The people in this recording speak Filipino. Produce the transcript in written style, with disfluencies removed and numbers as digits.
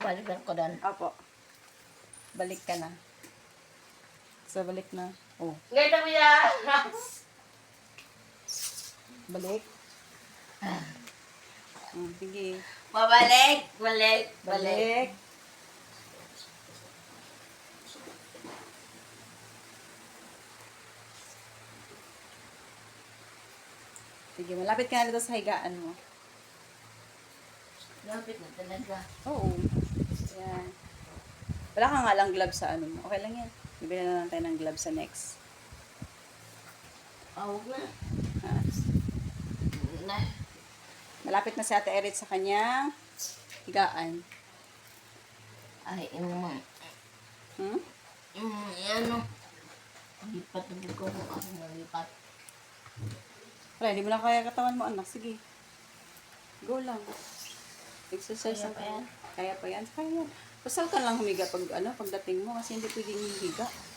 Balikan ko doon. Opo. Balik ka na. So, balik na. Oh, Ngayon mo yan! balik. Sige. Pabalik! Balik! Balik! Balik. Sige, malapit ka na dito sa higaan mo. Lapit na talaga. Oo. Yan. Wala ka nga lang gloves sa ano mo. Okay lang yan. Bibili na lang tayo ng gloves sa next. Huwag na. Ha? Na. Malapit na si Ate Erit sa kanyang higaan. Ay, naman. Hmm? Ano? Lipat na buko ko ako malipat. Wala, hindi mo na kaya katawan mo, anak. Sige. Go lang. Exercise Kaya lang. pa yan? Kaya pa yan. Kaya yan. Pasal ka lang humiga pagdating mo kasi hindi pwedeng higa.